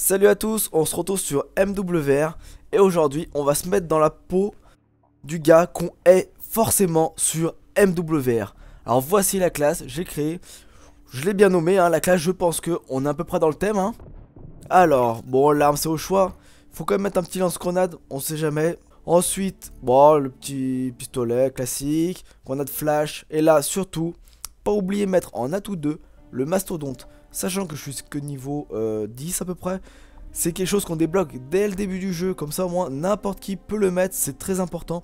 Salut à tous, on se retrouve sur MWR et aujourd'hui on va se mettre dans la peau du gars qu'on est forcément sur MWR. Alors voici la classe, j'ai créé, je l'ai bien nommé, la classe, je pense qu'on est à peu près dans le thème. Alors, bon, l'arme c'est au choix, faut quand même mettre un petit lance-grenade, on sait jamais. Ensuite, bon, le petit pistolet classique, grenade flash, et là surtout, pas oublier mettre en atout 2 le mastodonte. Sachant que je suis que niveau 10 à peu près, c'est quelque chose qu'on débloque dès le début du jeu, comme ça au moins n'importe qui peut le mettre, c'est très important.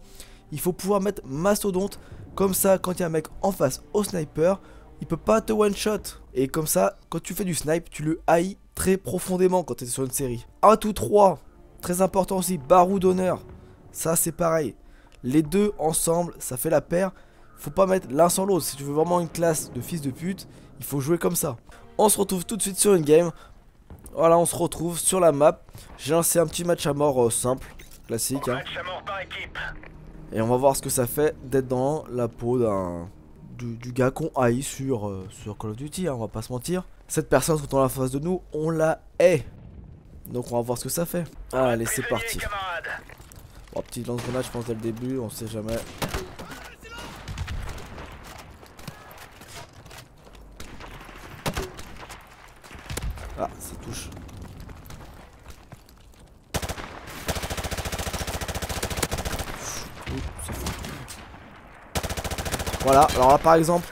Il faut pouvoir mettre mastodonte, comme ça quand il y a un mec en face au sniper, il peut pas te one shot. Et comme ça, quand tu fais du snipe, tu le haïs très profondément quand tu es sur une série. Atout 3, très important aussi, baroud d'honneur, ça c'est pareil. Les deux ensemble, ça fait la paire, faut pas mettre l'un sans l'autre. Si tu veux vraiment une classe de fils de pute, il faut jouer comme ça. On se retrouve tout de suite sur une game. Voilà, on se retrouve sur la map. J'ai lancé un petit match à mort simple, classique. Match à mort par équipe. Et on va voir ce que ça fait d'être dans la peau du gars qu'on haït sur Call of Duty, on va pas se mentir. Cette personne quand on est en face de nous, on la hait. Donc on va voir ce que ça fait. Allez, c'est parti. Bon, petit lance-grenade, je pense dès le début, on sait jamais. Ah, ça touche. Voilà, alors là par exemple,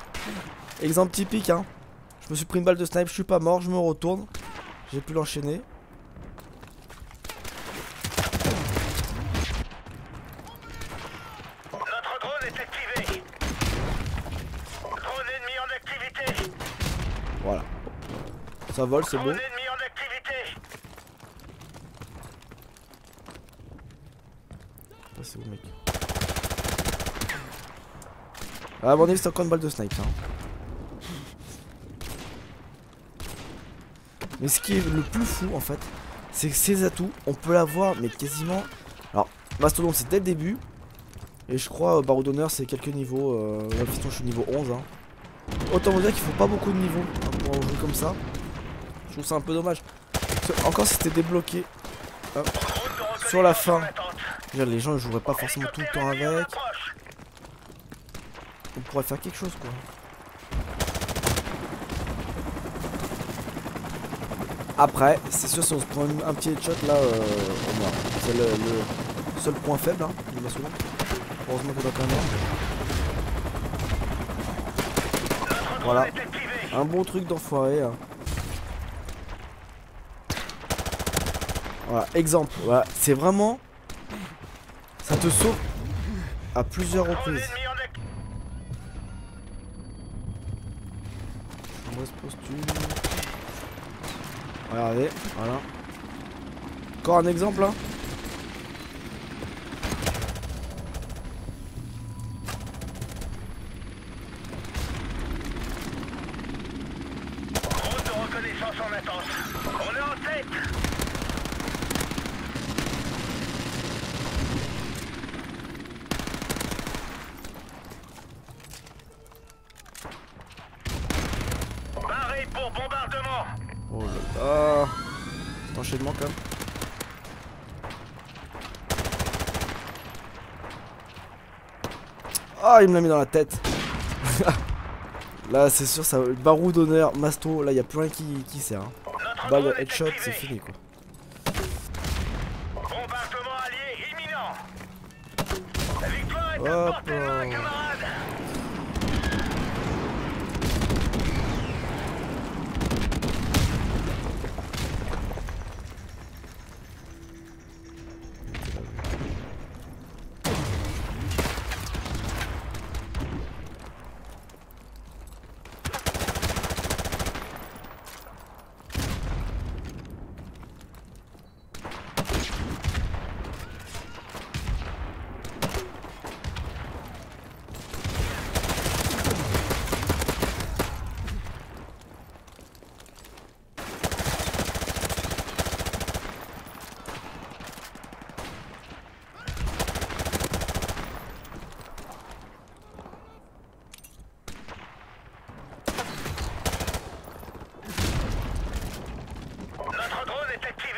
exemple typique, je me suis pris une balle de snipe, je suis pas mort, je me retourne, j'ai pu l'enchaîner. Notre drone est activé. Drone ennemi en activité. Voilà, ça vole, c'est beau. Drone ennemi en activité. Ah, c'est où mec? Ah, à mon avis c'est encore une balle de snipe. Mais ce qui est le plus fou en fait, c'est que ces atouts, on peut l'avoir mais quasiment. Alors, Mastodon c'est dès le début. Et je crois Barreau d'honneur c'est quelques niveaux. Là, piston, je suis niveau 11. Autant vous dire qu'il faut pas beaucoup de niveaux pour jouer comme ça. Je trouve ça un peu dommage. Parce que encore si c'était débloqué sur la fin, les gens ne joueraient pas forcément tout le temps avec. On pourrait faire quelque chose quoi. Après, c'est sûr si on se prend un petit headshot là, on meurt. C'est le seul point faible du Mastodon. Heureusement que quand même. Voilà. Un bon truc d'enfoiré. Voilà, exemple. Voilà, c'est vraiment. Ça te sauve à plusieurs reprises. Mauvaise posture. Regardez, voilà. Encore un exemple Drone de reconnaissance en attente. On est en tête. Barré pour bombardement. Oh là là. Cet enchaînement quand même. Ah, il me l'a mis dans la tête. Là, c'est sûr, ça. Barou d'honneur, Masto, là, il y a plus rien qui sert. Balle headshot, c'est fini quoi. Bombardement allié imminent. La victoire est à Hop portée de main, camarades. est activé.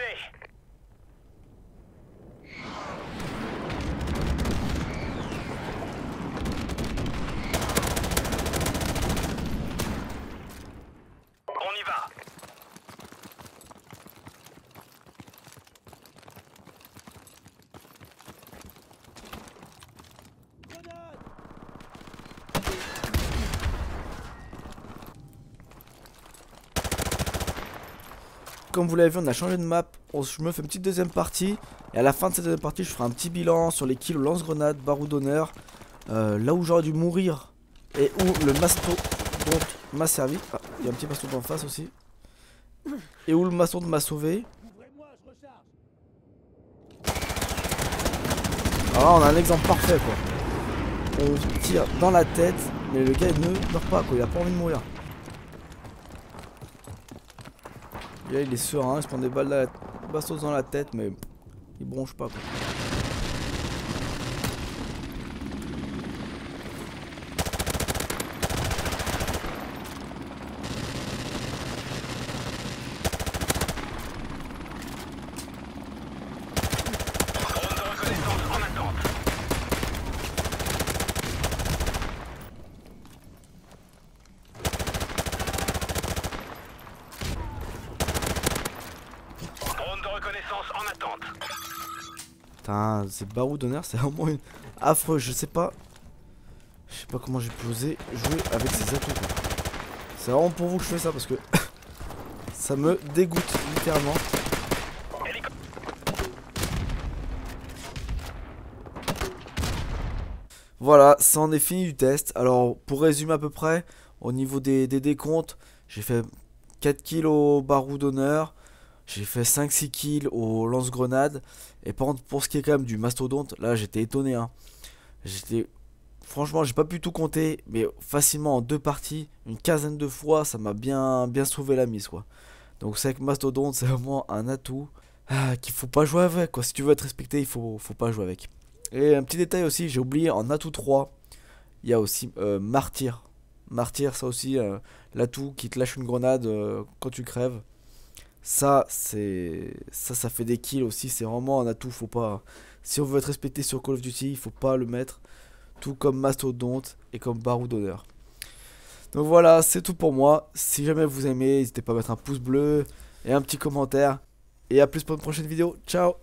On y va. Comme vous l'avez vu, on a changé de map. Je me fais une petite deuxième partie. Et à la fin de cette deuxième partie, je ferai un petit bilan sur les kills au lance-grenade, baroud d'honneur. Là où j'aurais dû mourir et où le mastodonte m'a servi. Ah, il y a un petit mastodonte en face aussi. Et où le mastodonte m'a sauvé. Alors là, on a un exemple parfait quoi. On tire dans la tête, mais le gars il ne meurt pas quoi, il a pas envie de mourir. Et là il est serein, il se prend des balles bastos dans la tête, mais il bronche pas quoi. En attente. Putain, c'est baroud d'honneur, c'est vraiment une affreux, je sais pas comment j'ai pu oser jouer avec ces atouts quoi. C'est vraiment pour vous que je fais ça parce que ça me dégoûte littéralement. Voilà, ça en est fini du test. Alors pour résumer à peu près, au niveau des décomptes, j'ai fait 4 kills au baroud d'honneur. J'ai fait 5-6 kills au lance-grenade. Et par contre, pour ce qui est quand même du mastodonte, là j'étais étonné. Hein. Franchement, j'ai pas pu tout compter. Mais facilement en 2 parties, une quinzaine de fois, ça m'a bien sauvé la mise quoi. Donc c'est que mastodonte, c'est vraiment un atout qu'il faut pas jouer avec quoi. Si tu veux être respecté, il faut pas jouer avec. Et un petit détail aussi, j'ai oublié, en atout 3, il y a aussi martyr. Martyr, ça aussi, l'atout qui te lâche une grenade quand tu crèves. Ça fait des kills aussi, c'est vraiment un atout, faut pas... Si on veut être respecté sur Call of Duty, il faut pas le mettre. Tout comme mastodonte et comme baroud d'honneur. Donc voilà, c'est tout pour moi. Si jamais vous aimez, n'hésitez pas à mettre un pouce bleu et un petit commentaire. Et à plus pour une prochaine vidéo, ciao.